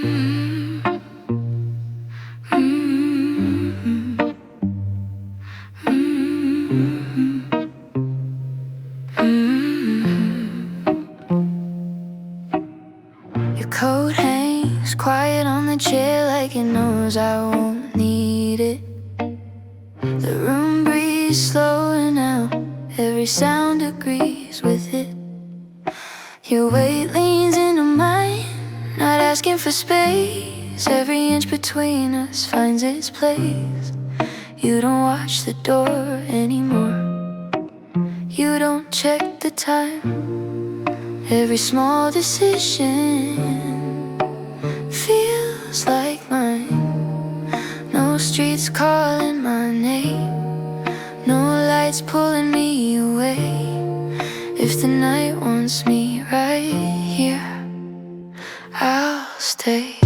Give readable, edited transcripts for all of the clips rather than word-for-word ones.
Your coat hangs quiet on the chair like it knows I won't need it. The room breathes slower now, every sound agrees with it. Your weight leans into mine, not asking for space. Every inch between us finds its place. You don't watch the door anymore, you don't check the time. Every small decision feels like mine. No streets calling my name, no lights pulling me away. If the night wants me right here, I'll stay.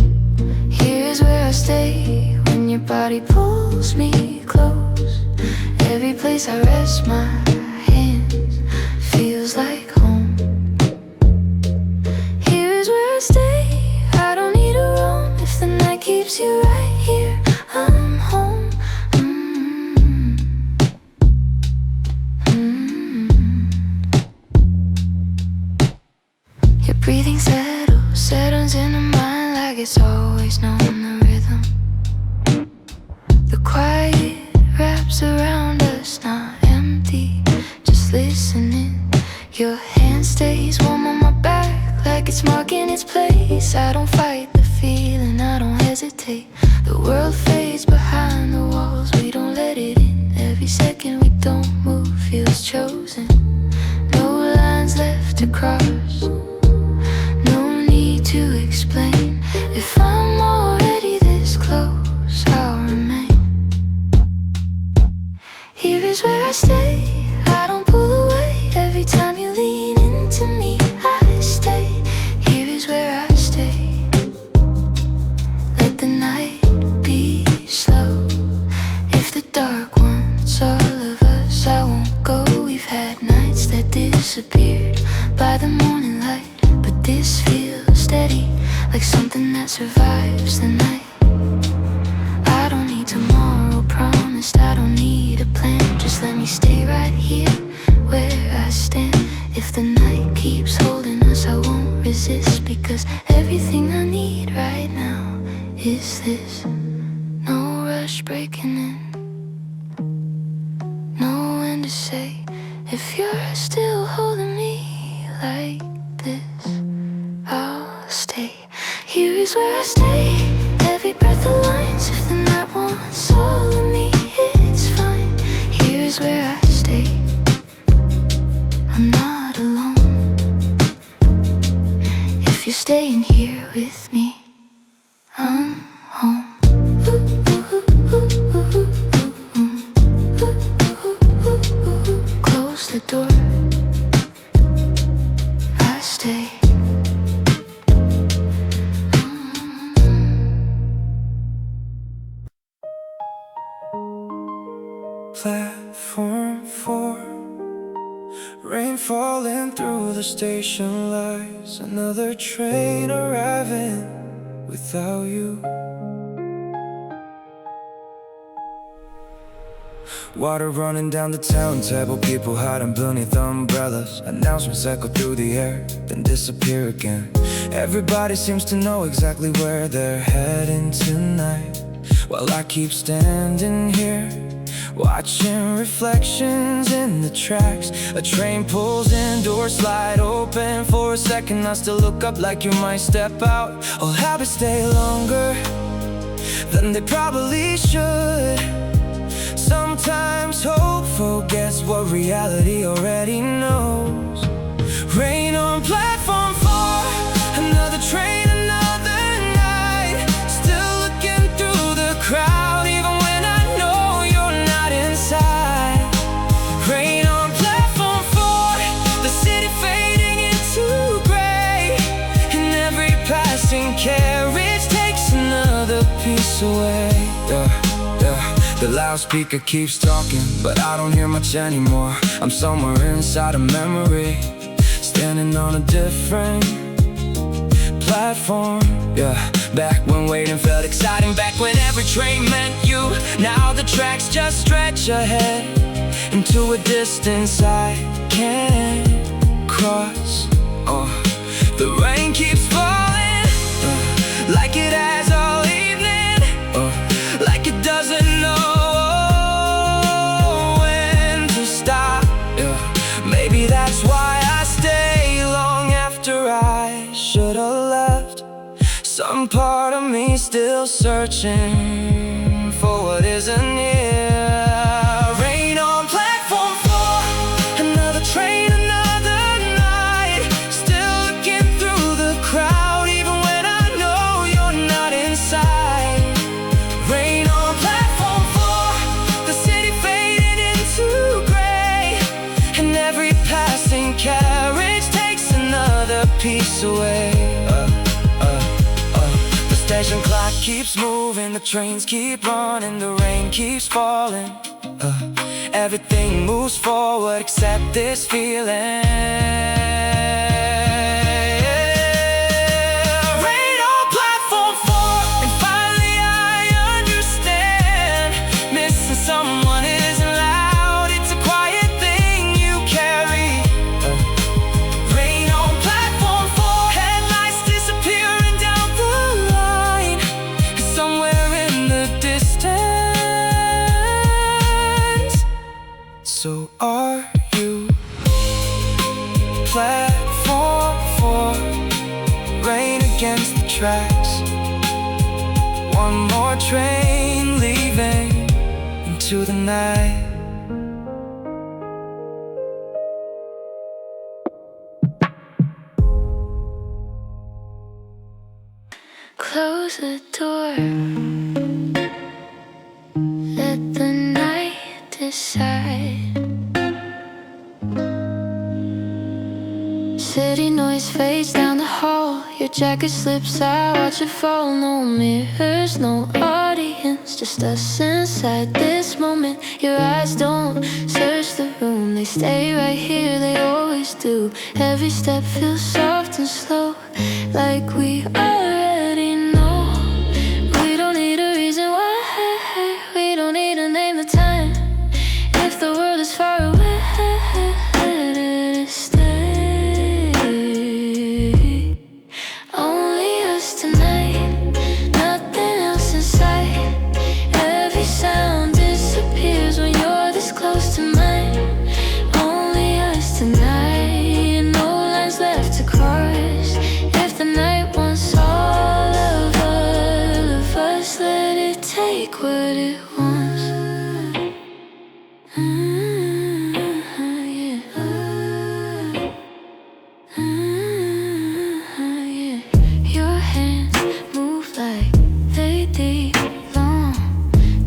Here's where I stay when your body pulls me close. Every place I rest my hands feels like home. Here's where I stay, I don't need a room. If the night keeps you right here, I'm home. Your breathing settles into mine like it's always known the rhythm. The quiet wraps around us, not empty, just listening. Your hand stays warm on my back like it's marking its place. I don't fight the feeling, I don't hesitate. The world fades behind the walls, we don't let it in. Every second we don't move feels chosen. No lines left to cross, no need to explain. If I'm already this close, I'll remain. Here is where I stay, I don't pull away. Every time you lean into me, I stay. Here is where I stay. Let the night be slow. If the dark wants all of us, I won't go. We've had nights that disappeared by the morning light, but this feels steady, like something that survives the night. I don't need tomorrow promised, I don't need a plan. Just let me stay right here where I stand. If the night keeps holding us, I won't resist, because everything I need right now is this. No rush breaking in, know when to say. If you're still holding me like this, I'll stay. Here is where I stay, every breath aligns. If the night wants all of me, it's fine. Here is where I stay, I'm not alone. If you're staying here with me, I'm home. Close the door, I stay. Platform 4, rain falling through the station lights. Another train arriving without you. Water running down the town table, people hiding beneath umbrellas. Announcements echo through the air, then disappear again. Everybody seems to know exactly where they're heading tonight, while I keep standing here, watching reflections in the tracks. A train pulls in, doors slide open. For a second I still look up like you might step out. Old habits stay longer than they probably should. Sometimes hope forgets what reality already knows. Rain on platform 4, another train, another night. Still looking through the crowd, even when I know you're not inside. Rain on platform 4, the city fading into gray, and every passing carriage takes another piece away. The loudspeaker keeps talking, but I don't hear much anymore. I'm somewhere inside a memory, standing on a different platform. Yeah, back when waiting felt exciting, back when every train meant you. Now the tracks just stretch ahead into a distance I can't cross. The rain keeps falling, like it has all evening, like it doesn't know when to stop. Maybe that's why I stay long after I should've left. Some part of me still searching for what isn't here. Rain on platform 4, another train, another night. Still looking through the crowd, even when I know you're not inside. Rain on platform 4, the city fading into gray, and every passing carriage takes another piece away. The station clock keeps moving, the trains keep running, the rain keeps falling. Everything moves forward except this feeling. Rain on platform 4, and finally I understand. Missing someone isn't loud, it's a quiet thing you carry. Rain on platform 4, headlights disappearing down the line. Somewhere in the distance. So are you? Platform 4, rain against the tracks. One more train leaving into the night. Close the door, let the night decide. City noise fades down the hall, your jacket slips out, watch it fall. No mirrors, no audience, just us inside this moment. Your eyes don't search the room, they stay right here, they always do. Every step feels soft and slow, like we already know. We don't need a reason why, we don't need to name the time. If the world is far away, let it stay. Only us tonight, nothing else in sight. Every sound disappears when you're this close to mine. Only us tonight, no lines left to cross. If the night wants all of us, let it take what it wants. Your hands move like they belong,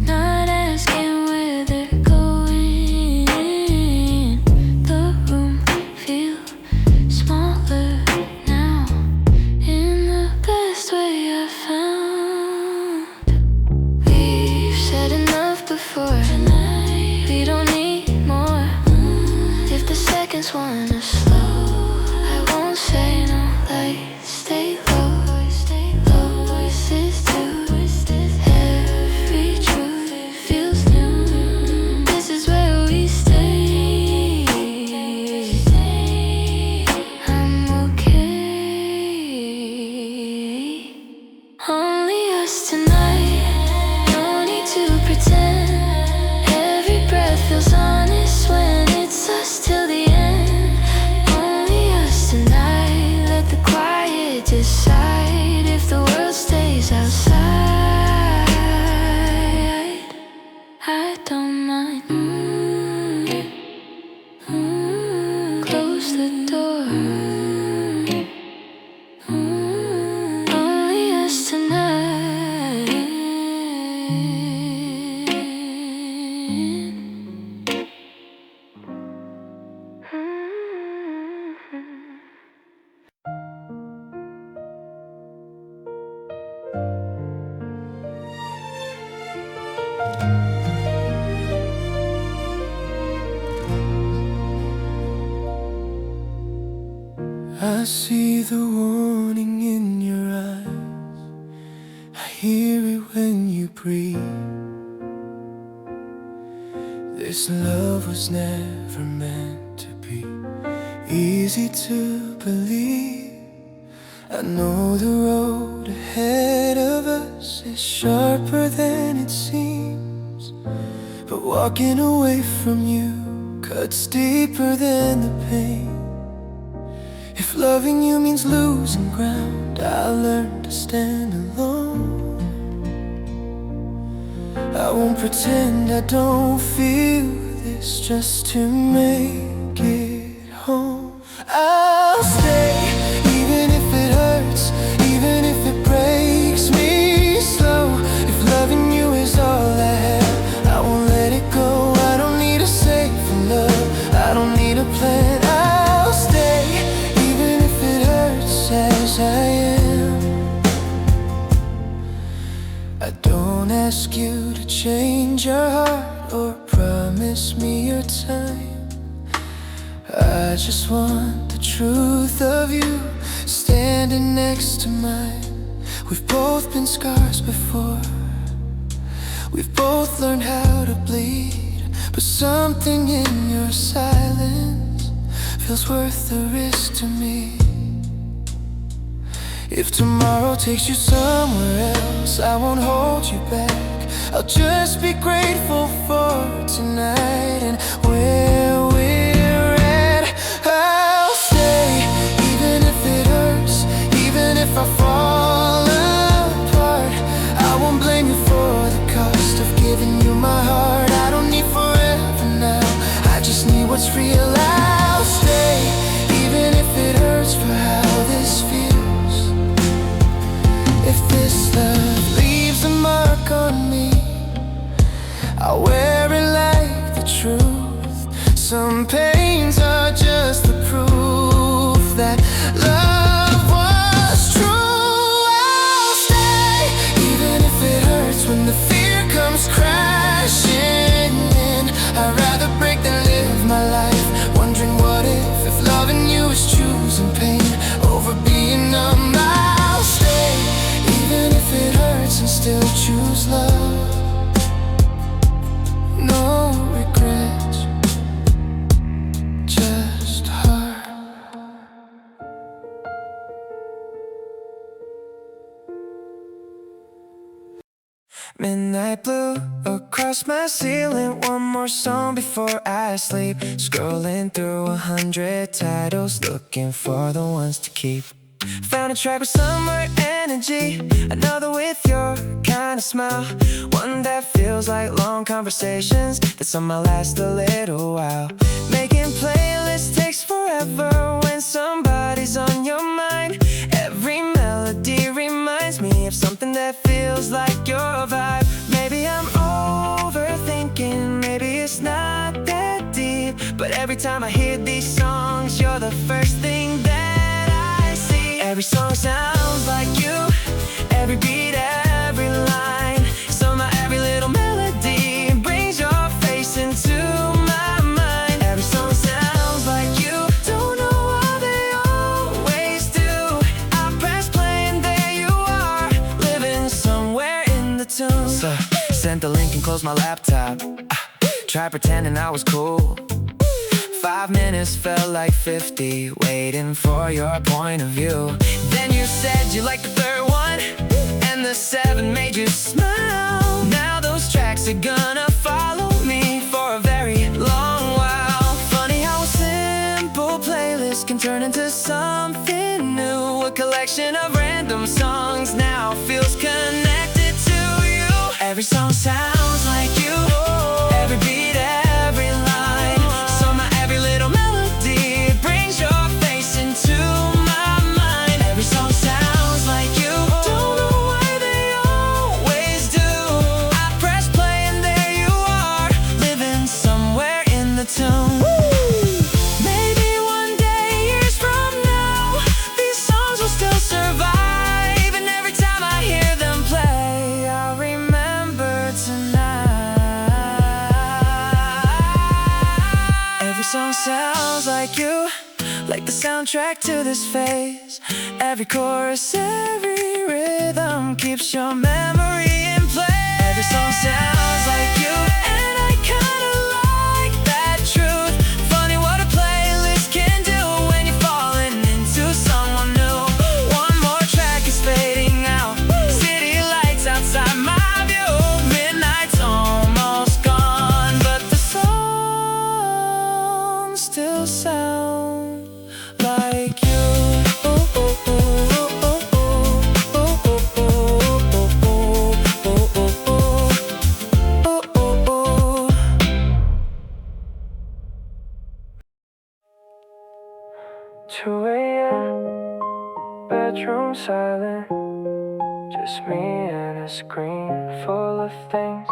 not asking where they're going. The room feels smaller now, in the best way I found. We've said enough before, we don't need more. If the seconds wanna slow, I won't say no, like stay low, stay low. Voices too, every truth feels new. This is where we stay. I'm okay. Only us tonight, no need to pretend. Every breath feels honest when it's us till the end. Only us tonight, let the quiet decide if the world stays outside. I don't mind. Close the door. Only us tonight. I see the warning in your eyes. This love was never meant to be easy to believe. I know the road ahead of us is sharper than it seems, but walking away from you cuts deeper than the pain. If loving you means losing ground, I'll learn to stand alone. I won't pretend I don't feel this just to make it home. I'll stay, even if it hurts, even if it breaks me slow. If loving you is all I have, I won't let it go. I don't need a safe love, I don't need a plan. I'll stay, even if it hurts as I am. I don't ask you to change your heart or promise me your time. I just want the truth of you standing next to mine. We've both been scars before, we've both learned how to bleed, but something in your silence feels worth the risk to me. If tomorrow takes you somewhere else, I won't hold you back. I'll just be grateful for tonight and where we're at. I'll stay, even if it hurts, even if I fall apart. I won't blame you for the cost of giving you my heart. I don't need forever now, I just need what's real. I'll stay, even if it hurts for how this feels. If this love leaves a mark on me, I'll wear it like the truth. Some pains are just the proof that love was true. I'll stay, even if it hurts when the fear comes crashing in. I'd rather break than live my life wondering what if loving you is choosing pain over being numb. I'll stay, even if it hurts and still choose love. No regrets, just heart. Midnight blue across my ceiling, one more song before I sleep. Scrolling through 100 titles, looking for the ones to keep. Found a track with summer energy, another with your kind of smile, one that feels like long conversations that somehow last a little while. Making playlists takes forever when somebody's on your mind. Every melody reminds me of something that feels like your vibe. Maybe I'm overthinking, maybe it's not that deep, but every time I hear these songs, you're the first thing that every song sounds like you, every beat, every line. Somehow every little melody brings your face into my mind. Every song sounds like you, don't know why they always do. I press play and there you are, living somewhere in the tune. So, sent the link and closed my laptop. Tried pretending I was cool. 5 minutes felt like 50, waiting for your point of view. Then you said you liked the third one, and the 7 made you smile. Now those tracks are gonna follow me for a very long while. Funny how a simple playlist can turn into something new. A collection of random songs now feels connected to you. Every song sounds like you, every beat, every line. Sounds like you, like the soundtrack to this phase. Every chorus, every rhythm keeps your memory in play. Every song sounds like you, and I kinda just me and a screen full of things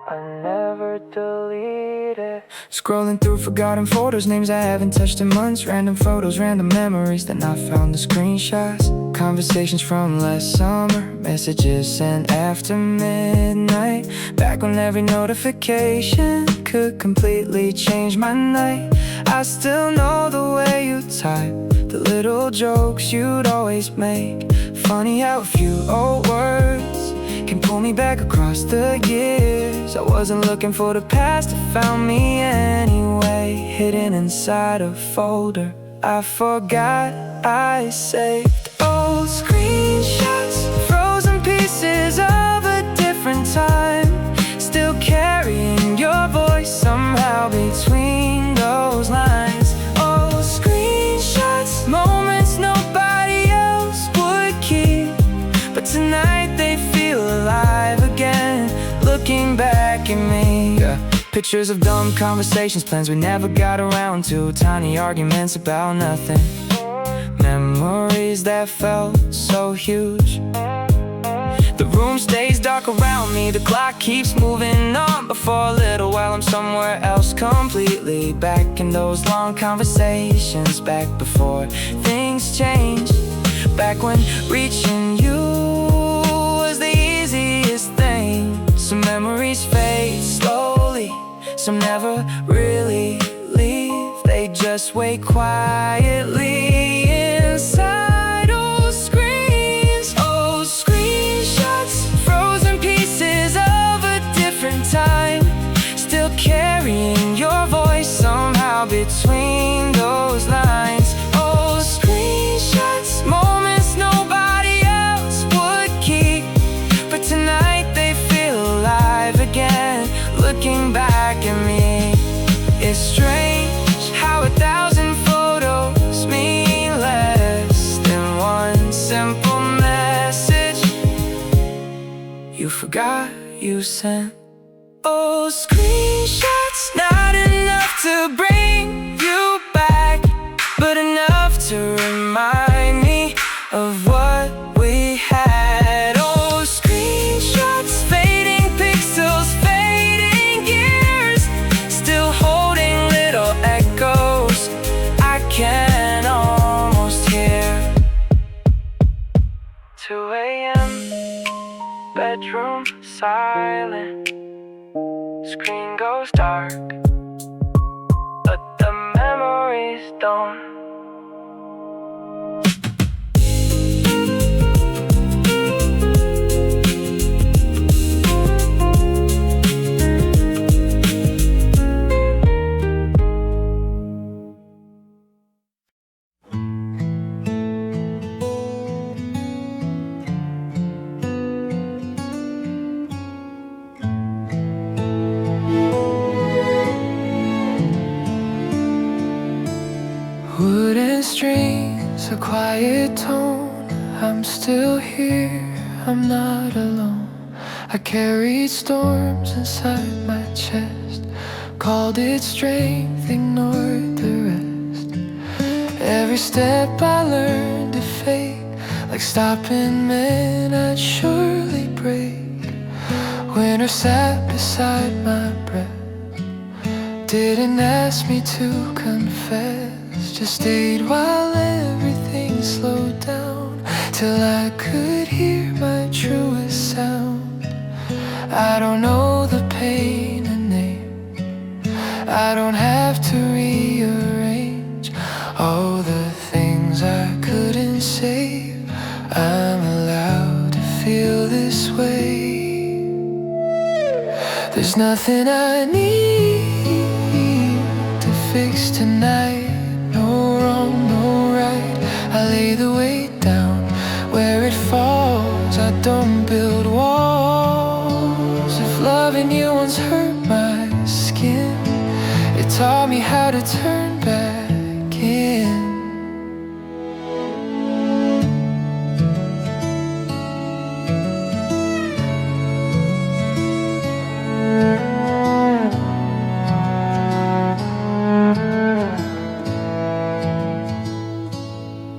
I never deleted. Scrolling through forgotten photos, names I haven't touched in months. Random photos, random memories, then I found the screenshots. Conversations from last summer, messages sent after midnight. Back when every notification could completely change my night. I still know the way you type, the little jokes you'd always make. Funny how a few old words can pull me back across the years. I wasn't looking for the past, it found me anyway. Hidden inside a folder I forgot I saved. Old screenshots, frozen pieces of a different time. Still carrying your voice somehow between those lines. Old screenshots, moments nobody else would keep, but tonight they feel alive again, looking back at me. Pictures of dumb conversations, plans we never got around to, tiny arguments about nothing. Memories that felt so huge. The room stays dark around me, the clock keeps moving on. But for a little while I'm somewhere else completely. Back in those long conversations, back before things changed. Back when reaching you was the easiest thing. Some memories fade slowly, some never really leave. They just wait quietly inside old screens. Old screenshots, frozen pieces of a different time. Still carrying your voice somehow between those lines. Old screenshots, moments nobody else would keep, but tonight they feel alive again, looking back at me. It's strange how 1,000 photos mean less than one simple message you forgot you sent. Oh, screenshots, not enough to bring you back, but enough to remind me of what we had. Oh, screenshots, fading pixels, fading years, still holding little echoes I can almost hear. 2 a.m., bedroom silent, screen goes dark, but the memories don't. Wooden strings, a quiet tone. I'm still here, I'm not alone. I carried storms inside my chest, called it strength, ignored the rest. Every step I learned to fake, like stopping meant I'd surely break. Winter sat beside my breath, didn't ask me to confess, just stayed while everything slowed down, till I could hear my truest sound. I don't know the pain a name, I don't have to rearrange all the things I couldn't say. I'm allowed to feel this way. There's nothing I need to fix tonight. No wrong, no right. I lay the weight down where it falls. I don't build walls. If loving you once hurt my skin, it taught me how to turn back in.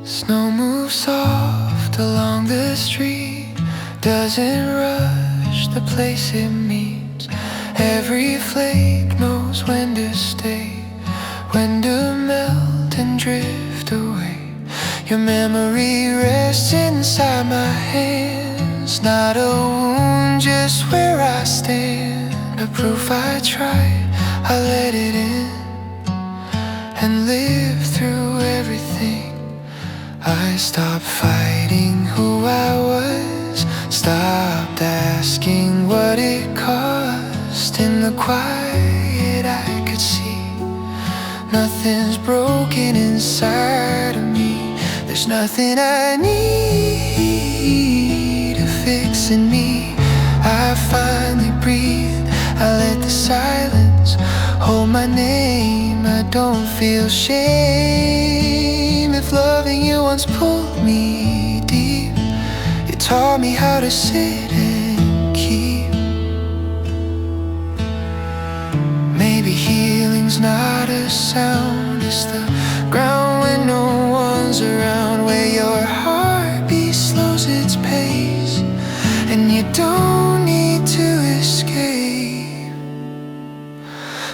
Snow moves soft along the street, doesn't rush the place it meets. Every flake knows when to stay, when to melt and drift away. Your memory rests inside my hands, not a wound, just where I stand. A proof I tried, I let it in and lived through everything. I stopped fighting who I was, stopped asking what it cost. In the quiet I could see nothing's broken inside of me. There's nothing I need to fix in me. I finally breathe, I let the silence hold my name. I don't feel shame if loving you once pulled me deep. You taught me how to sit and keep. Maybe healing's not a sound, it's the ground when no one's around, where your heartbeat slows its pace and you don't need to escape.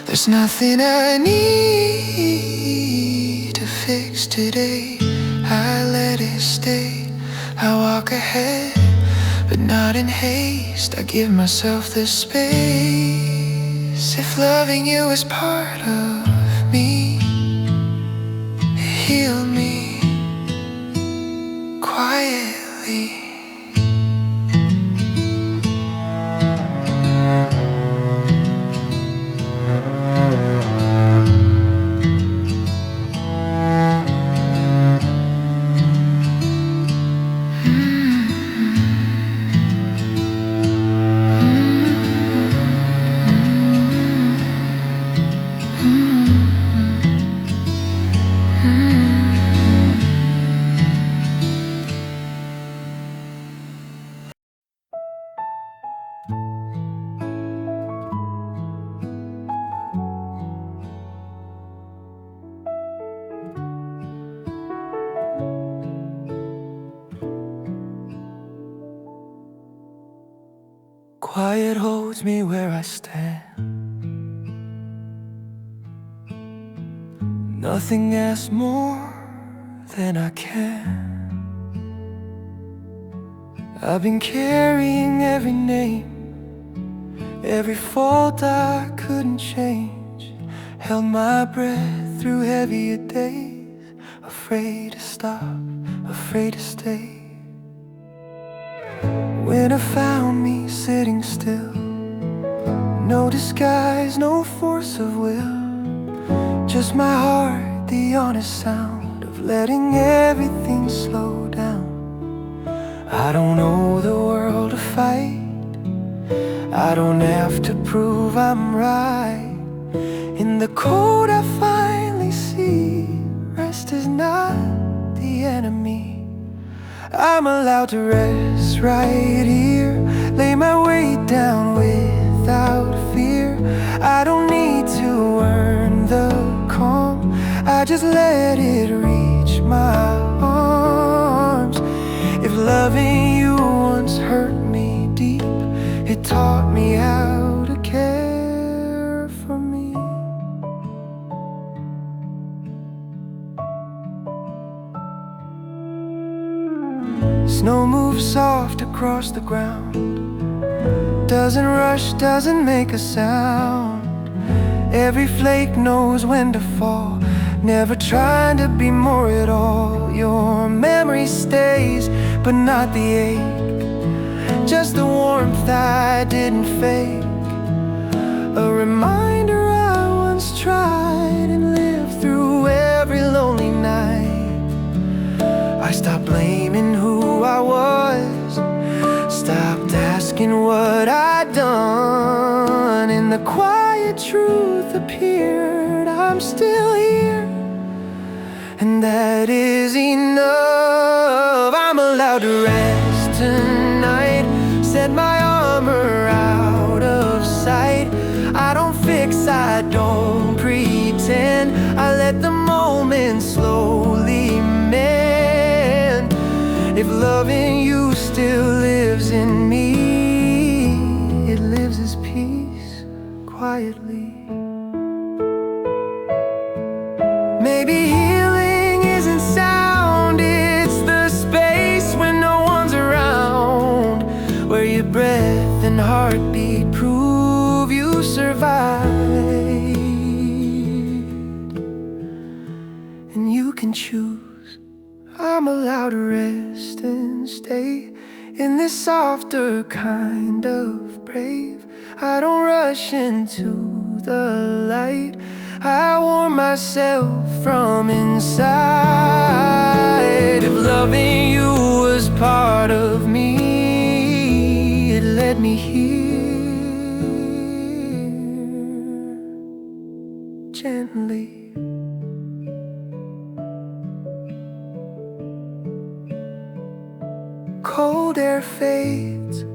There's nothing I need to fix today. I let it stay. I walk ahead, but not in haste. I give myself the space. If loving you is part of me, heal me quietly. Quiet holds me where I stand. Nothing asks more than I can. I've been carrying every name, every fault I couldn't change. Held my breath through heavier days, afraid to stop, afraid to stay. Winter found me sitting still, no disguise, no force of will, just my heart, the honest sound of letting everything slow down. I don't owe the world a fight, I don't have to prove I'm right. In the cold I finally see, rest is not the enemy. I'm allowed to rest right here, lay my weight down without fear. I don't need to earn the calm, I just let it reach my arms. If loving you once hurt me deep, it taught me how to care for me. Snow moves soft across the ground, doesn't rush, doesn't make a sound. Every flake knows when to fall, never trying to be more at all. Your memory stays, but not the ache, just the warmth I didn't fake. A reminder I once tried and lived through every lonely night. I stopped blaming who I was, stopped asking what I'd done. And the quiet truth appeared, I'm still here, and that is enough. I'm allowed to rest tonight, set my armor out of sight. I don't fix, I don't pretend, I let the moment slowly mend. If loving you still lives in me, Every breath and heartbeat prove you survived. And you can choose. I'm allowed to rest and stay in this softer kind of brave. I don't rush into the light. I warm myself from inside. If loving you was part of me, it led me here gently. Cold air fades,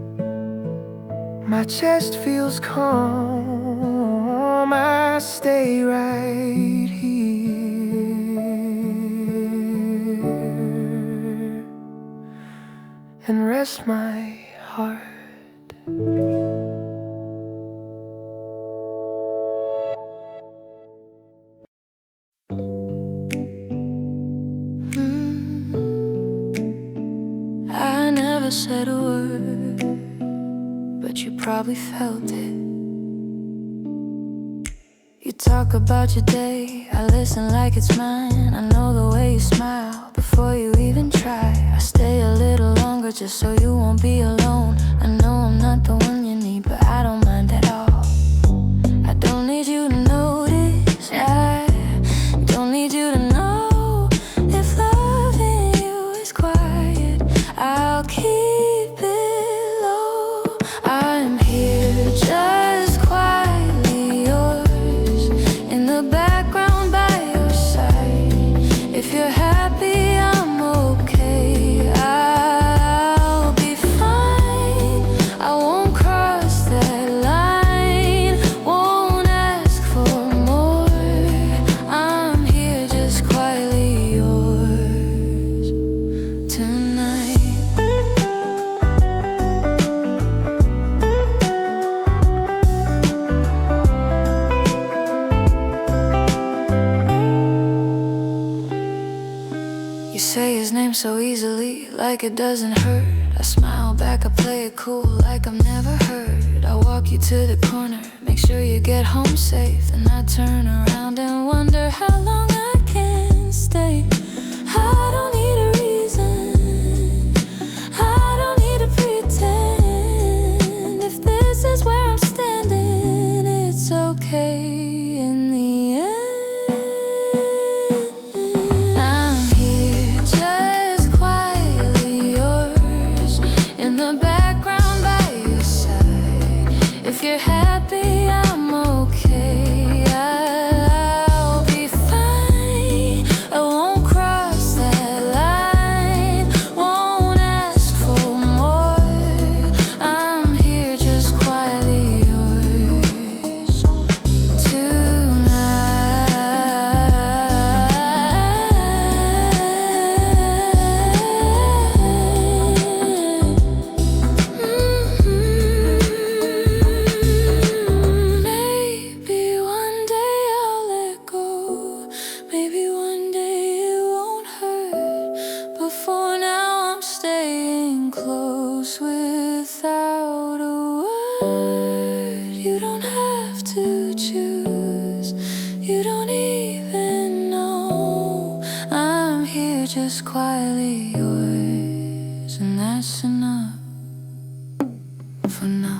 my chest feels calm. I stay right here and rest my heart. I never said a word, but you probably felt it. You talk about your day, I listen like it's mine. I know the way you smile before you even try. I stay a little longer just so you won't be alone. I know I'm not the one you need, but I don't mind at all. I don't need you to notice, I don't need you to know. If loving you is quiet, I'll keep it low. I'm here just quietly yours, in the background by your side. If you're happy, I'm okay. I'll be fine. I won't cross that line, won't ask for more. I'm here just quietly yours tonight. You say his name so easily, like it doesn't hurt. I smile back, I play it cool, like I've never heard. I walk you to the corner, make sure you get home safe. Then I turn around and wonder how long I can stay. I don't need a reason, I don't need to pretend. If this is where I'm standing, it's okay in the end. I'm here just quietly yours, in the background by your side. If you're happy, I'm okay. I'll be fine. I won't cross that line, won't ask for more. I'm here just quietly yours Maybe one day I'll let go. Maybe one day it won't hurt. But for now I'm staying close without a word. You don't have to choose. You don't even know. I'm here just quietly yours, and that's enough for now.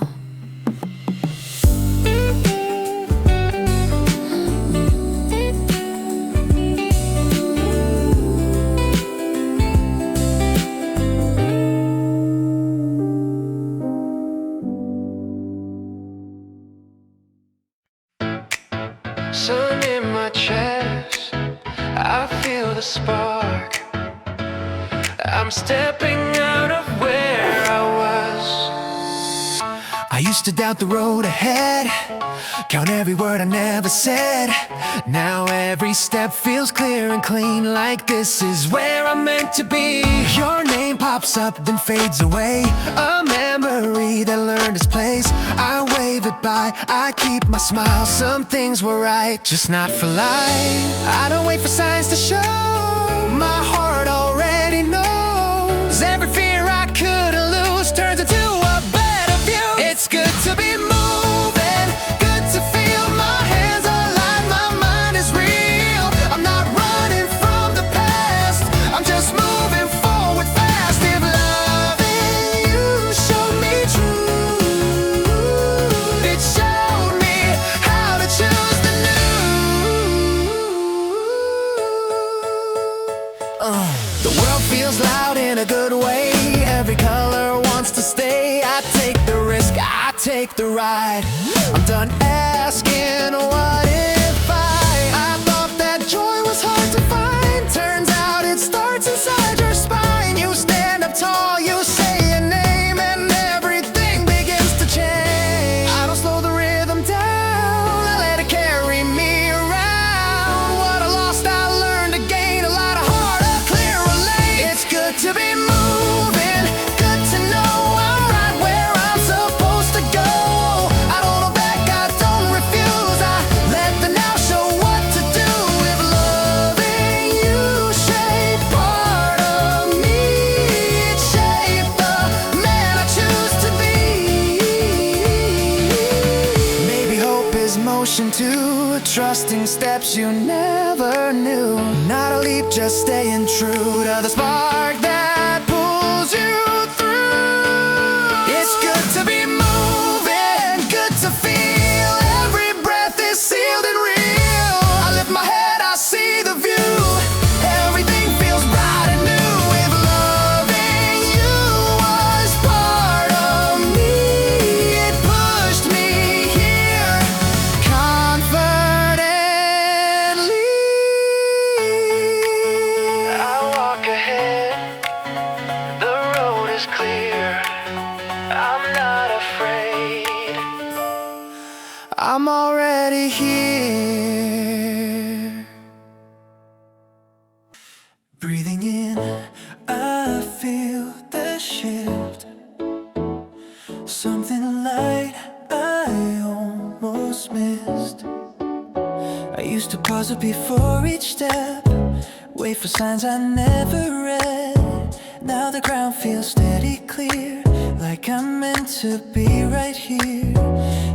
Sun in my chest, I feel the spark. I'm stepping out of where I was. I used to doubt the road ahead, count every word I never said. Now every step feels clear and clean, like this is where I'm meant to be. Your name pops up, then fades away, a memory that learned its place. I wave it by, I keep my smile. Some things were right, just not for life. I don't wait for signs to show, my heart already knows. Every fear I couldn't lose turns into a better take the ride. I'm done asking what if I thought that joy was hard to find. Turns out it starts inside your spine. You stand up tall, you say your name, and everything begins to change. I don't slow the rhythm down, I let it carry me around. What I lost I learned to gain, a lot of heart, a clearer lane. It's good to be moving, good to know I'm right where I'm supposed to go. I don't hold back, I don't refuse, I let the now show what to do. If loving you shaped part of me, it shaped the man I choose to be. Maybe hope is motion too, trusting steps you never knew. Not a leap, just staying true to the spark that pulls you through. It's good to be moving, good to feel. Every breath is sealed and real. I lift my head, I see the view. Everything feels bright and new. If loving you was part of me, it pushed me here confidently. I walk ahead, the road is clear. I'm not afraid, I'm already here. Breathing in, I feel the shift. Something light I almost missed. I used to pause it before each step, wait for signs I never read. Now the ground feels steady, clear, like I'm meant to be right here.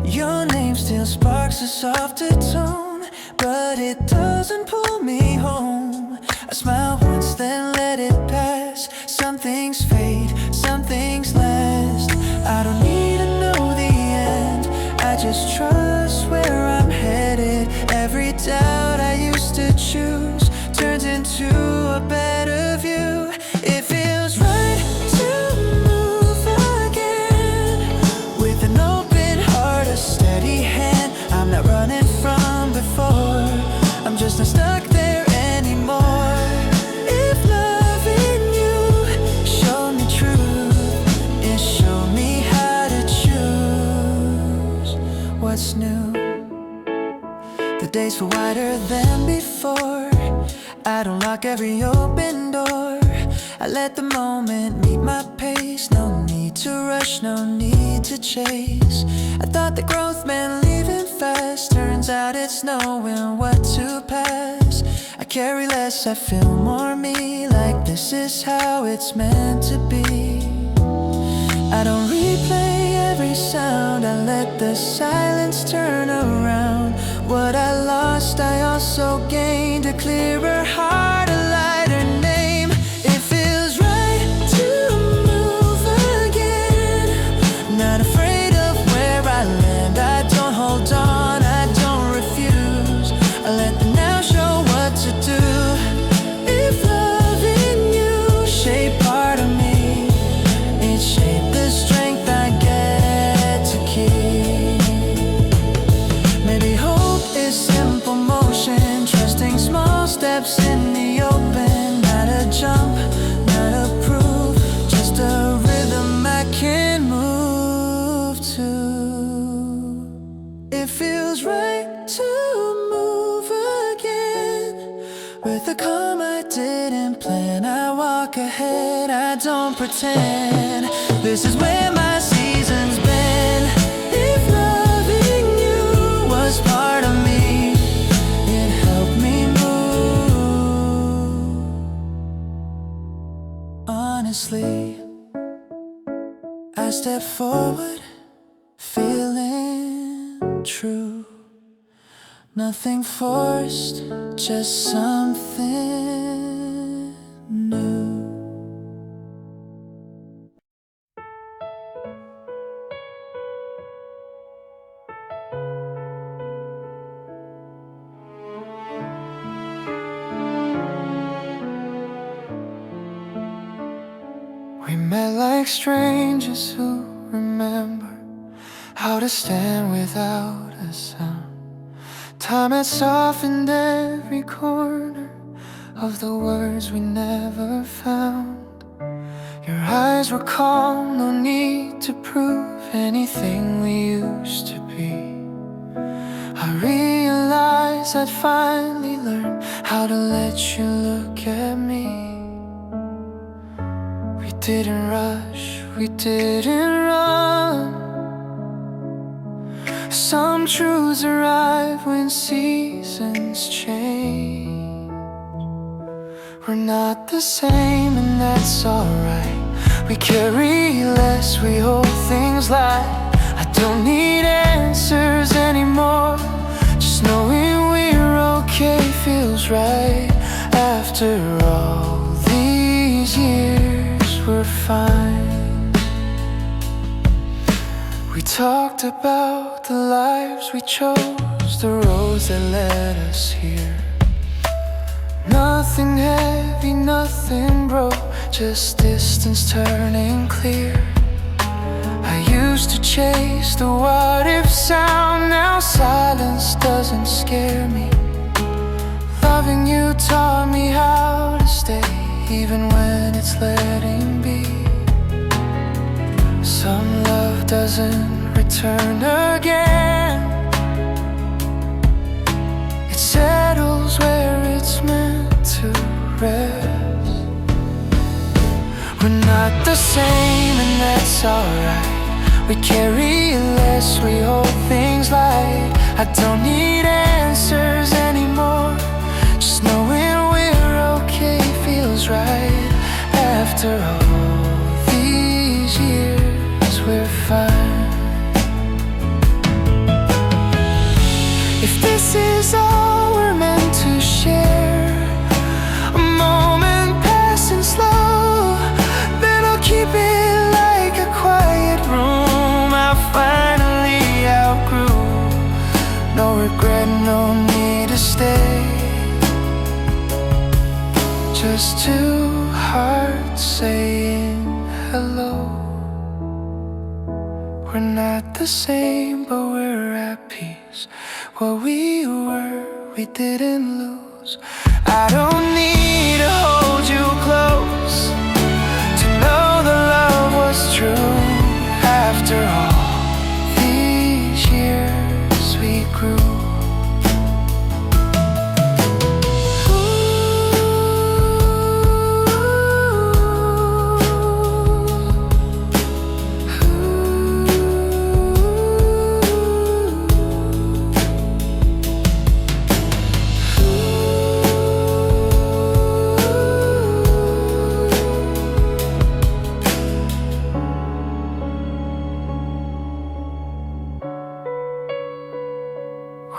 Your name still sparks a softer tone, but it doesn't pull me home. I smile once, then let it pass. Some things fade, some things last. I don't need to know the end, I just trust where I'm headed. Every doubt I used to choose turns into a better view. It feels right to move again, with an open heart, a steady hand. I'm not running from before, I'm just not stuck there anymore. If loving you showed me truth, it showed me how to choose what's new. The days feel wider than before, I don't lock every open door. I let the moment meet my pace. No need to rush, no need to chase. I thought that growth meant leaving fast, turns out it's knowing what to pass. I carry less, I feel more me, like this is how it's meant to be. I don't replay every sound, I let the silence turn around. What I lost, I also gained, a clearer heart, a lighter name. It feels right to move again, not afraid of where I land. I don't hold on, I don't refuse, I let the now show what to do. If loving you shaped part of me, it shaped the strength I get to keep. Maybe hope is simple motion, trusting small steps in the open. Not a jump, not a proof, just a rhythm I can move to. It feels right to move again, with a calm I didn't plan. I walk ahead, I don't pretend. This is where my season's been. If loving you was part of me, it helped me move. Honestly, I step forward, feeling true. Nothing forced, just something new. We met like strangers who remember how to stand without a sound. Time had softened every corner of the words we never found. Your eyes were calm, no need to prove anything we used to be. I realized I'd finally learned how to let you look at me. We didn't rush, we didn't run. Some truths arrive when seasons change. We're not the same and that's alright. We carry less, we hold things light. I don't need answers anymore. Just knowing we're okay feels right. After all these years, we're fine. We talked about the lives we chose, the roads that led us here. Nothing heavy, nothing broke, just distance turning clear. I used to chase the what if sound, now silence doesn't scare me. Loving you taught me how to stay, even when it's letting be. Some love doesn't return again. It settles where it's meant to rest. We're not the same and that's alright. We carry less, we hold things light. I don't need answers anymore. Just knowing we're okay feels right. After all these years, we're fine. If this is all we're meant to share, a moment passing slow, then I'll keep it like a quiet room I finally outgrew. No regret, no need to stay. Just two hearts saying hello. We're not the same, but we're at peace. What we were, we didn't lose. I don't need to hold you close to know the love was true. After all these years, we grew.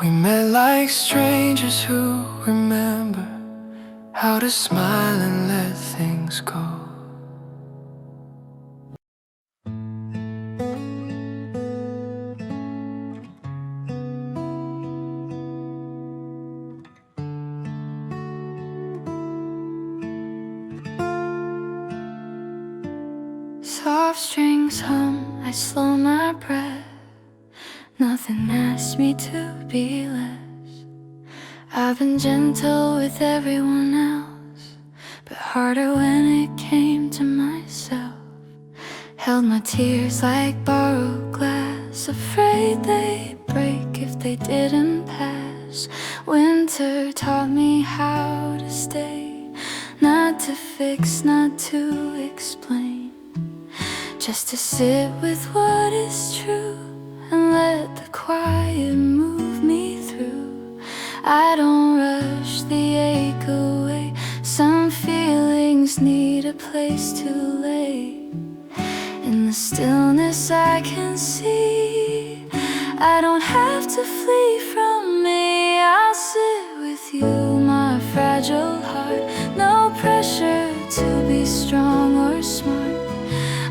We met like strangers who remember how to smile and let things go. Soft strings hum, I slow my breath. Nothing asked me to be less. I've been gentle with everyone else, but harder when it came to myself. Held my tears like borrowed glass, afraid they'd break if they didn't pass. Winter taught me how to stay, not to fix, not to explain, just to sit with what is true and let the quiet move me through. I don't rush the ache away. Some feelings need a place to lay. In the stillness I can see I don't have to flee from me. I'll sit with you, my fragile heart. No pressure to be strong or smart.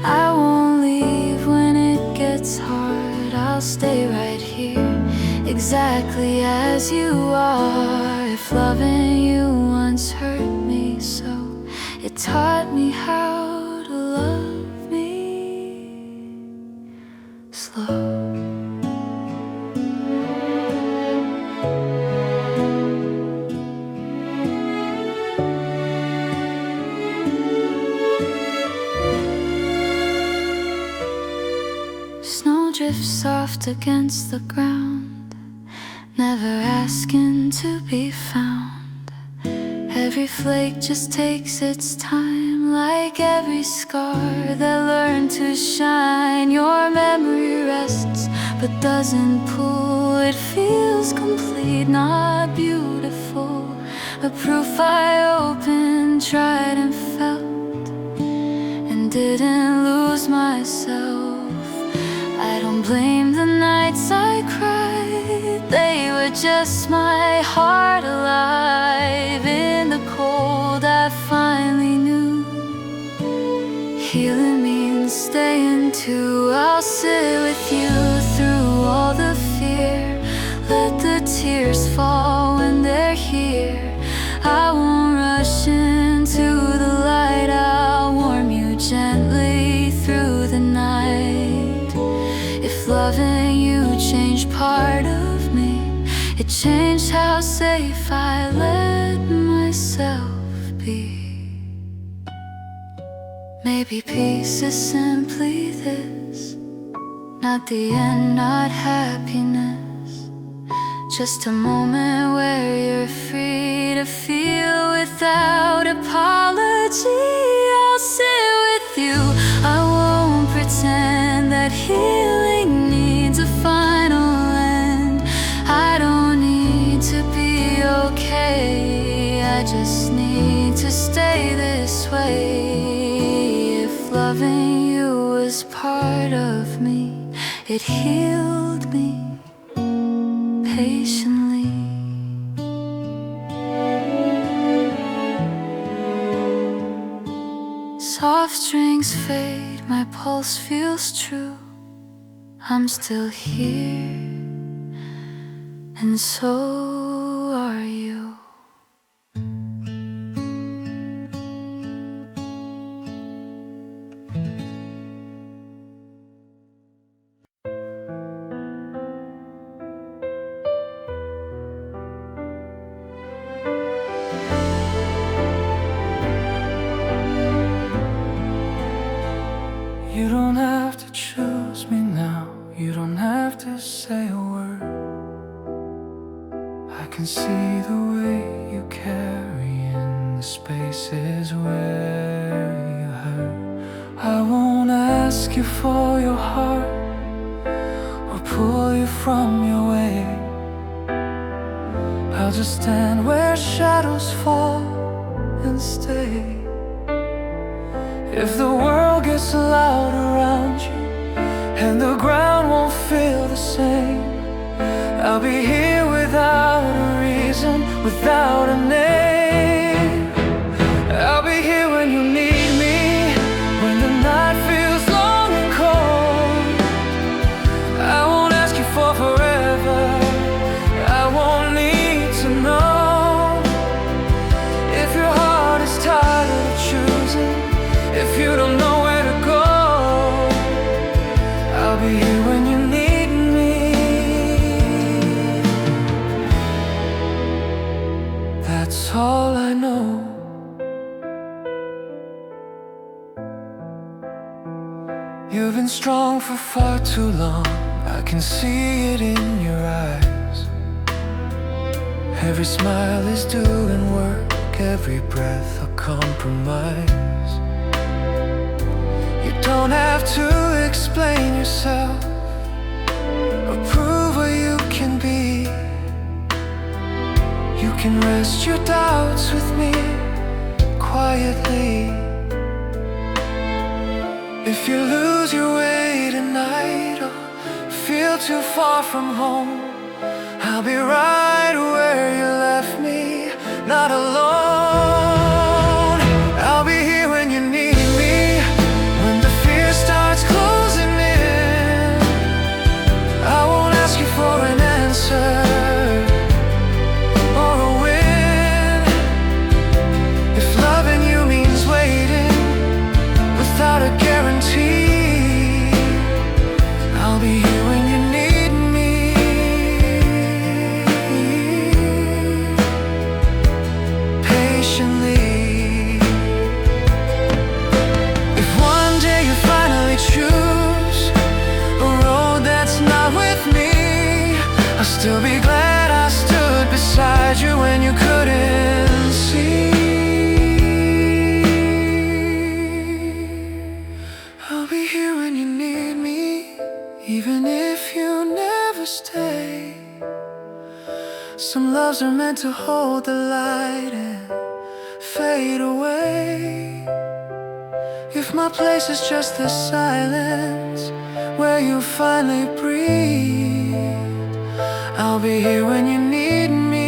I won't leave when it gets hard. I'll stay right here, exactly as you are. If loving you once hurt me so, it taught me how to love me slow. drift soft against the ground, never asking to be found. Every flake just takes its time, like every scar that learned to shine. Your memory rests but doesn't pull. It feels complete, not beautiful. A proof I opened, tried and felt, and didn't lose myself. I don't blame the nights I cried, they were just my heart alive. In the cold I finally knew healing means staying too. I'll sit with you through all the fear, let the tears fall when they're here. I won't rush into the light, I'll warm you gently through the night. If loving you changed part of me, it changed how safe I let myself be. Maybe peace is simply this, not the end, not happiness. Just a moment where you're free to feel without apology. I'll sit with you, I won't pretend that healing needs a final end. I don't need to be okay, I just need to stay this way. If loving you was part of me, it healed me patiently. Soft strings fade, my pulse feels true. I'm still here, and so are you. You don't have to choose me now, you don't have to say a word. I can see the way you carry in the spaces where you hurt. I won't ask you for your heart or pull you from your way. I'll just stand where shadows fall and stay. If the world gets loud around you and the ground won't feel the same, I'll be here without a reason, without a name. I'll be here when you need me, when the night feels long and cold. I won't ask you for forever, I won't need to know. If your heart is tired of choosing, if you don't know where to go, I'll be here when you need me. That's all I know. You've been strong for far too long, I can see it in your eyes. Every smile is doing work, every breath a compromise. Don't have to explain yourself or prove what you can be. You can rest your doubts with me quietly. If you lose your way tonight or feel too far from home, I'll be right where you left me, not alone. I'll be here when you need me, when the fear starts closing in. I won't ask you for an answer or a win. If loving you means waiting without a guarantee, I'll be here when you need me. even if you never stay. Some loves are meant to hold the light and fade away. If my place is just the silence where you finally breathe, I'll be here when you need me.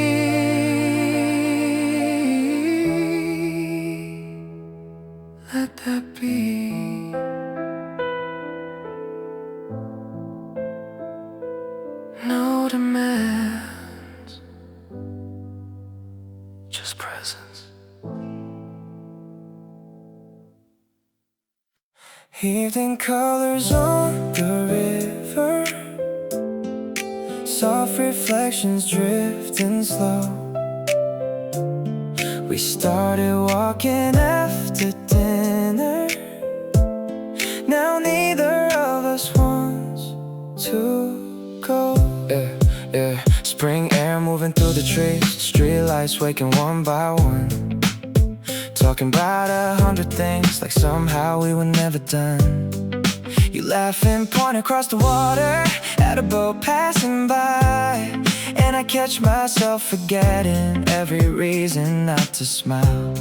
Let that be. No demands, just presence. Evening colors on the river, soft reflections drifting slow. We started walking after dinner. Now neither of us wants to go. Yeah. Spring air moving through the trees, streetlights waking one by one. Talking about 100 things like somehow we were never done. You laugh and point across the water at a boat passing by, and I catch myself forgetting every reason not to smile.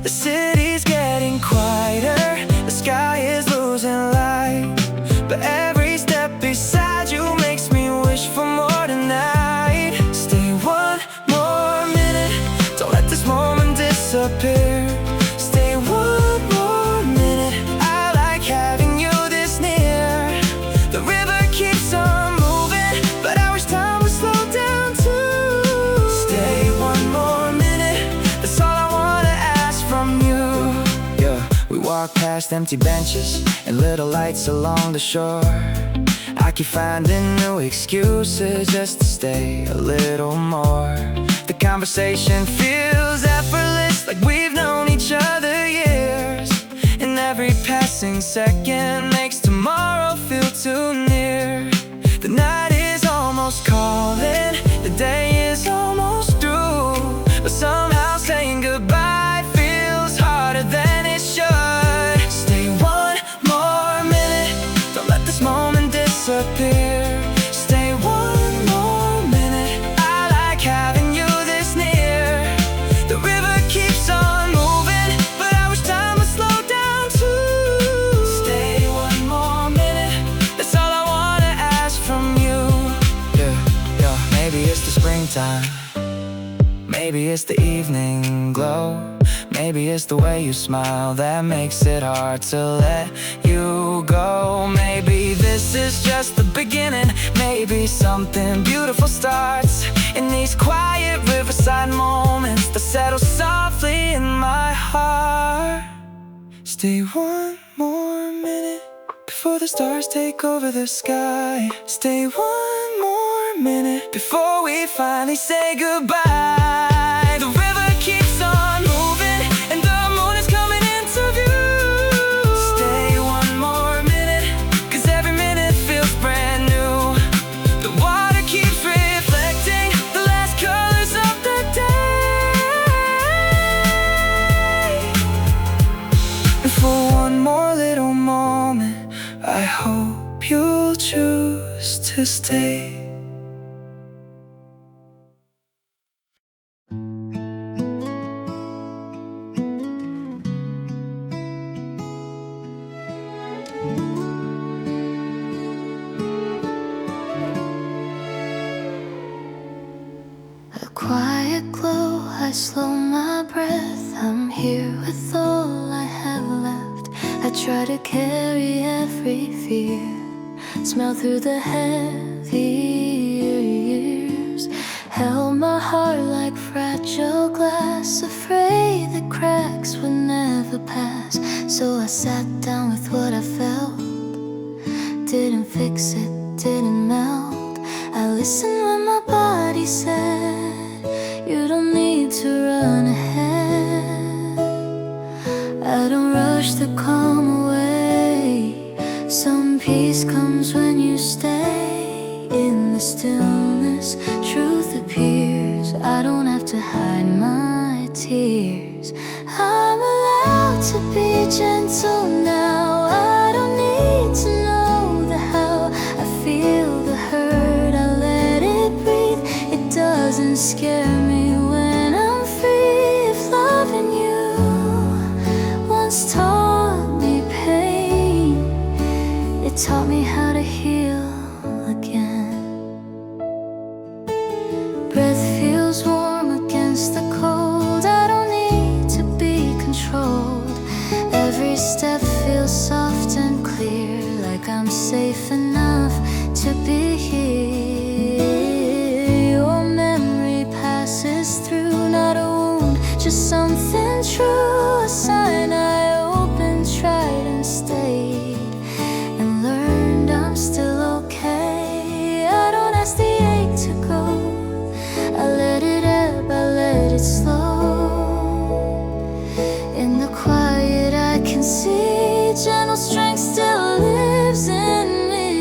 The city's getting quieter, the sky is losing light, but every step beside you makes me wish for more tonight. Stay one more minute, don't let this moment disappear. Stay one more minute, I like having you this near. The river keeps on moving, but I wish time would slow down too. Stay one more minute, that's all I wanna ask from you. Yeah, we walk past empty benches and little lights along the shore. I keep finding new excuses just to stay a little more. The conversation feels effortless, like we've known each other years, and every passing second makes tomorrow feel too near. The night is almost calling, the day is almost through, but somehow saying goodbye feels harder than it should. Stay one more minute, don't let this moment disappear. Stay one more minute, I like having you this near. The river keeps on moving, but I wish time would slow down too. Stay one more minute, that's all I wanna ask from you. Yeah, maybe it's the springtime, maybe it's the evening glow, maybe it's the way you smile that makes it hard to let you go. Maybe this is just the beginning, maybe something beautiful starts in these quiet riverside moments that settle softly in my heart. Stay one more minute before the stars take over the sky. Stay one more minute before we finally say goodbye. The river keeps on moving and the moon is coming into view. Stay one more minute, 'cause every minute feels brand new. The water keeps reflecting the last colors of the day. And for one more little moment, I hope you'll choose to stay. A quiet glow, I slow my breath. I'm here with all I have left. I try to carry every fear, smell through the heavier years. Held my heart like fragile glass, afraid the cracks would never pass. So I sat down with what I felt, didn't fix it, didn't melt. I listened when my body said, you don't need to run ahead. I don't rush to come away. Some peace comes when you stay. In the stillness, truth appears. I don't have to hide my tears. I'm allowed to be gentle now. I don't need to know the how. I scare me when I'm free. If loving you once taught me pain, it taught me how to heal again. Breath feels warm against the cold. I don't need to be controlled. Every step feels soft and clear, like I'm safe enough to be here. Your memory passes through, not a wound, just something true. A sign I opened, tried and stayed, and learned I'm still okay. I don't ask the ache to go, I let it ebb, I let it slow. In the quiet I can see gentle strength still lives in me.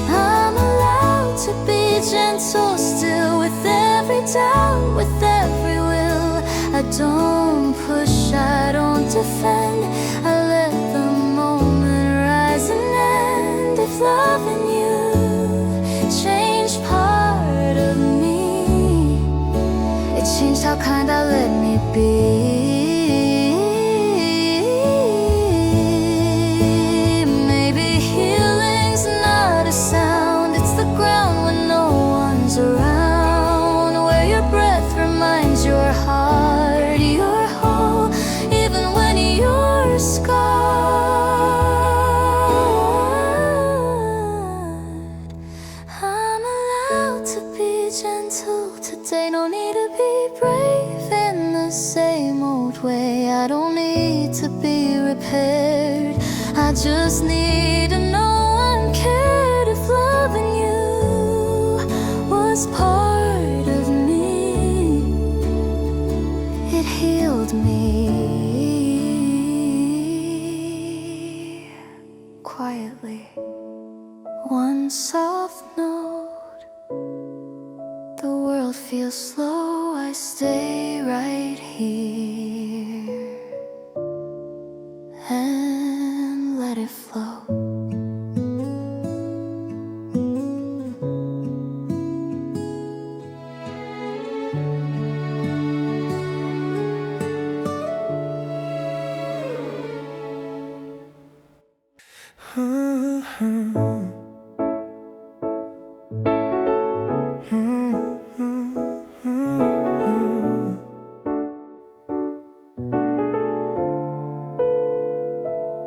I'm allowed to be gentle still, with every doubt, with every will. I don't push, I don't defend, I let the moment rise and end. If loving you changed part of me, it changed how kind I let me be. Maybe healing's not a sound, it's the ground when no one's around, where your breath reminds your heart you're whole, even when you're scarred. I'm allowed to be gentle today, no need to be brave in the same old way. I don't need to be repaired, I just need to know I'm cared. If loving you was part of me, it healed me quietly. One soft note, the world feels slow, I stay right here and let it flow.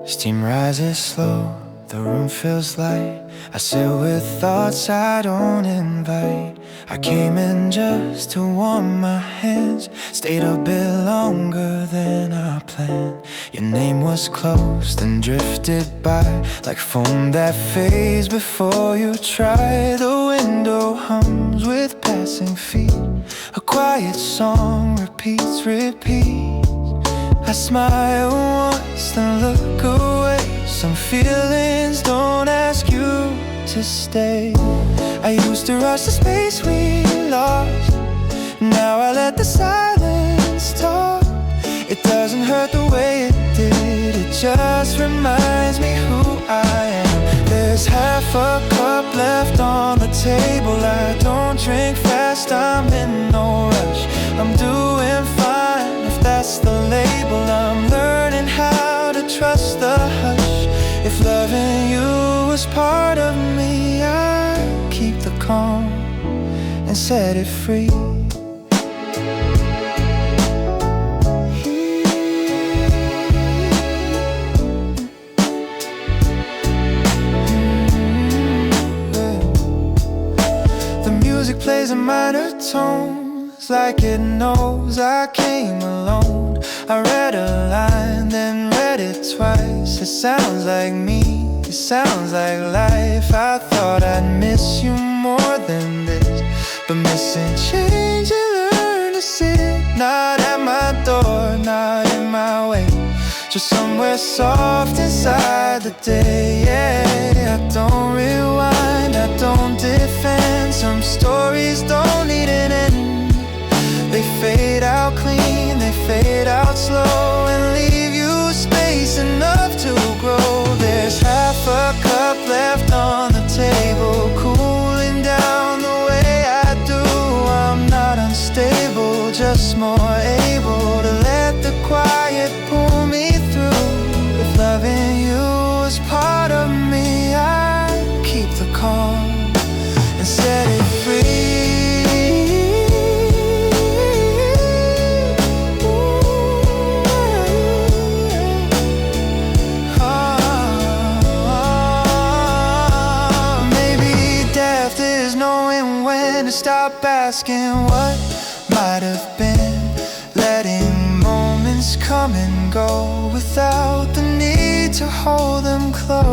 Steam rises slow, the room feels light. I sit with thoughts I don't invite. I came in just to warm my hands, stayed a bit longer than I planned. Your name was close, then drifted by, like foam that fades before you try. The window hums with passing feet, a quiet song repeats, repeats. I smile once, then look away. Some feelings don't ask you to stay. I used to rush the space we lost, now I let the silence talk. It doesn't hurt the way it did, it just reminds me who I am. There's half a cup left on the table. I don't drink fast, I'm in no rush. I'm doing fine if that's the label. I'm learning how to trust the hush. If loving you was part of me, I'd keep the calm and set it free. The music plays in minor tones, like it knows I came alone. I read a line, then read it twice. It sounds like me, it sounds like life. I thought I'd miss you more than this, but missing change and learn to sit. Not at my door, not in my way, just somewhere soft inside the day. Yeah, I don't rewind, I don't defend. Some stories don't need an end, they fade out clean, they fade out slow, and leave you space enough to grow. There's half a cup left on the table, cooling down the way I do. I'm not uncertain, call and set it free. Maybe death is knowing when to stop asking what might have been, letting moments come and go without the need to hold them close.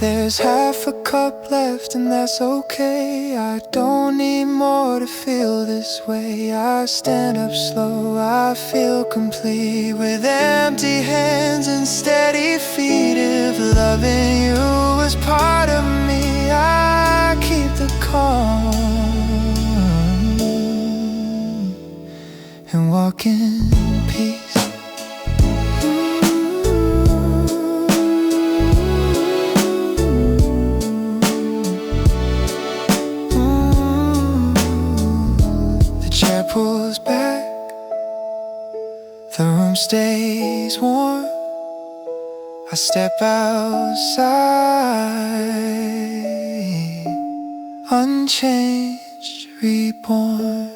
There's half a cup left and that's okay. I don't need more to feel this way. I stand up slow, I feel complete with empty hands and steady feet. If loving you was part of me, I keep the calm and walk in peace. The chair pulls back, the room stays warm. I step outside, unchanged, reborn.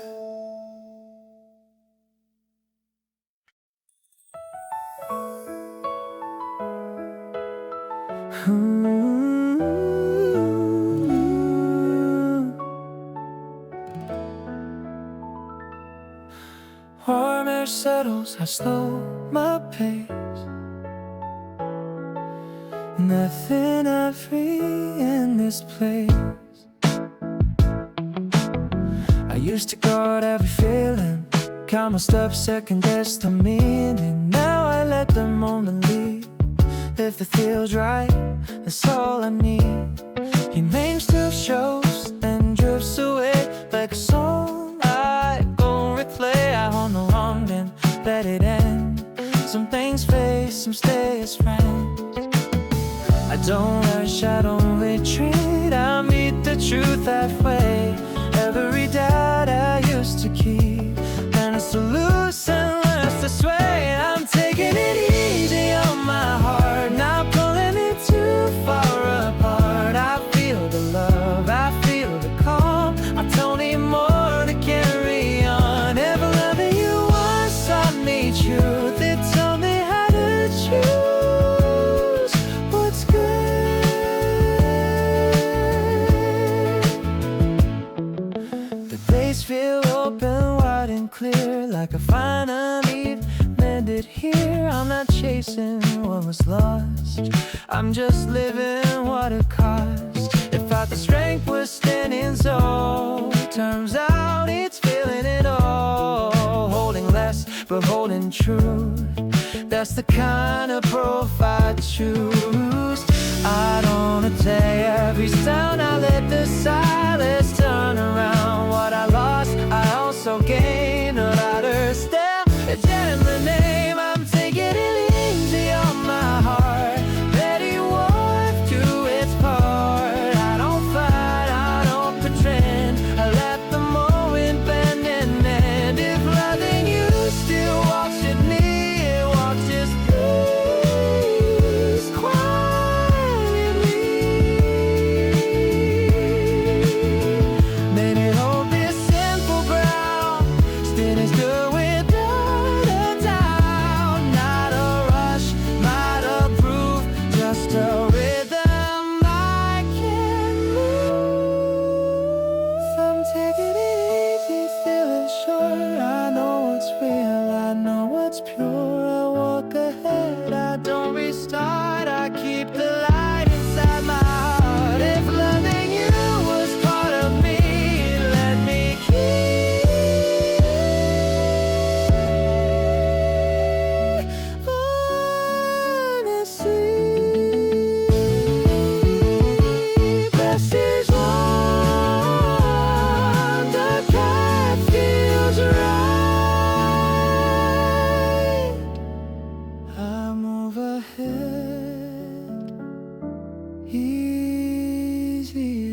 Warm air settles, I slow my pace. Nothing I free in this place. I used to guard every feeling, count my steps, second guess the meaning. Now I let them only lead. If it feels right, that's all I need. Your name still shows and drifts away like a song I go replay. I hold no wrong, then let it end. Some things fade, some stay as friends. I don't rush, I don't retreat. I meet the truth halfway. Every doubt I used to keep, and it's to loose and learns to sway. I'm taking it easy on my heart, not pulling it too far apart. I feel the love, I feel the calm. I don't need more to carry on. Ever loving you once taught me truth. It told me how to choose what's good. The days feel open, wide and clear, like I finally landed here. I'm not chasing what was lost, I'm just living what it cost. If I the strength was standing so, turns out it's feeling it all. Holding less but holding truth, that's the kind of profile I choose. I don't wanna take every sound, I let the silence turn around. What I lost, I also gained a louder step, a gentler name. I'm taking it easy on my heart, let it walk through its part. I don't fight, I don't pretend, I let the moment bend and end. If loving you still walks with me, it walks just peace quietly. Maybe hold this simple ground, standing still without a doubt. Not a rush, not a proof, just a rhythm I can move. I'm taking it easy, feeling sure. I know what's real, I know what's pure. I walk ahead, I don't restart. I keep the light inside my heart. If loving you was part of me, let me keep honestly. Best is one, the path feels right. I move ahead, easy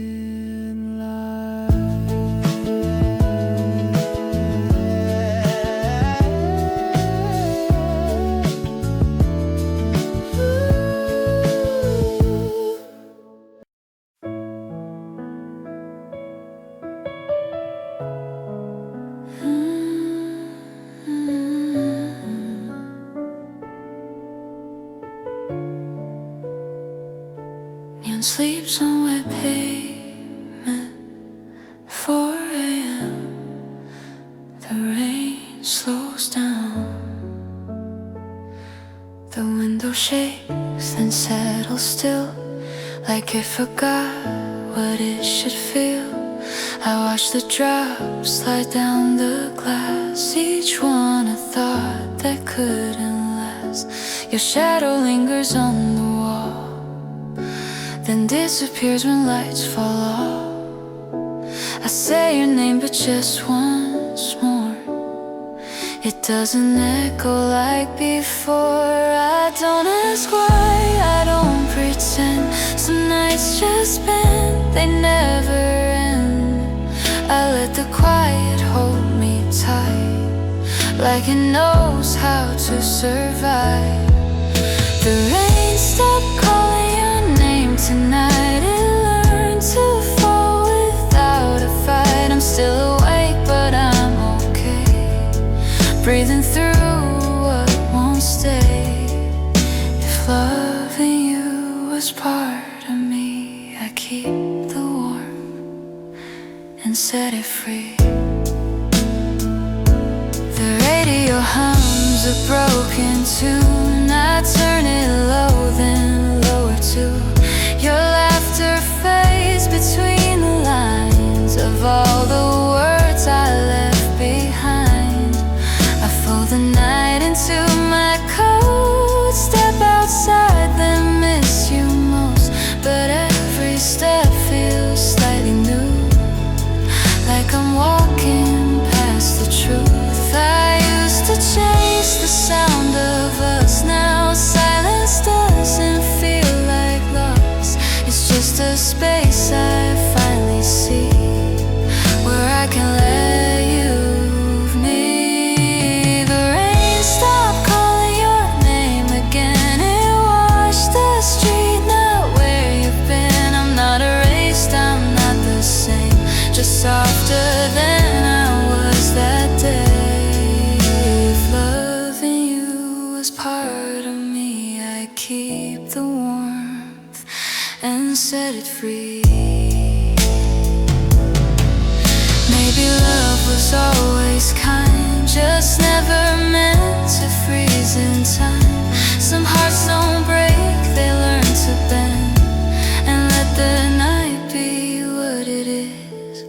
in life. sleep somewhere pavement 4 a.m. The rain slows down. The window shakes and settles still, like it forgot what it should feel. I watch the drops slide down the glass, each one a thought that couldn't last. Your shadow lingers on the wall, then disappears when lights fall off. I say your name but just once more, it doesn't echo like before. I don't ask why, I don't pretend. Some nights just bend, they never end. I let the quiet hold me tight, like it knows how to survive. The rain stopped calling your name tonight. It learned to fall without a fight. I'm still awake but I'm okay, breathing through what won't stay. If loving you was part of me, I'd keep the warmth and set it free. The radio hums a broken tune. I turn it low, then lower too. Your laughter fades between the lines of all the words I left behind. I fold the night into my coat, step outside, then miss you most. But every step feels slightly new, like I'm walking past the truth. I used to chase the sound of us, now silence doesn't feel like loss. It's just a space I finally see, where I can let you me. The rain stopped calling your name again. It washed the street, not where you've been. I'm not erased, I'm not the same, just softer than I was that day. If loving you was part of me, I'd keep the warmth and set it free. Maybe love was always kind, just never meant to freeze in time. Some hearts don't break, they learn to bend, and let the night be what it is.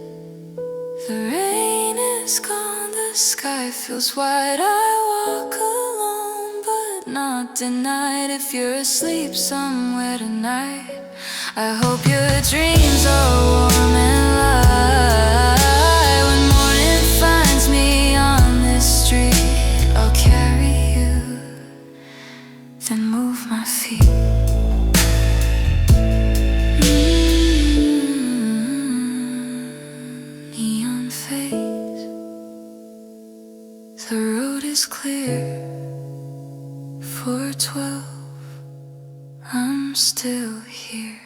The rain is gone, the sky feels wide. I walk alone but not denied. If you're asleep somewhere tonight, I hope your dreams are warm and light. When morning finds me on this street, I'll carry you, then move my feet. Neon fades, the road is clear. 4:12, I'm still here.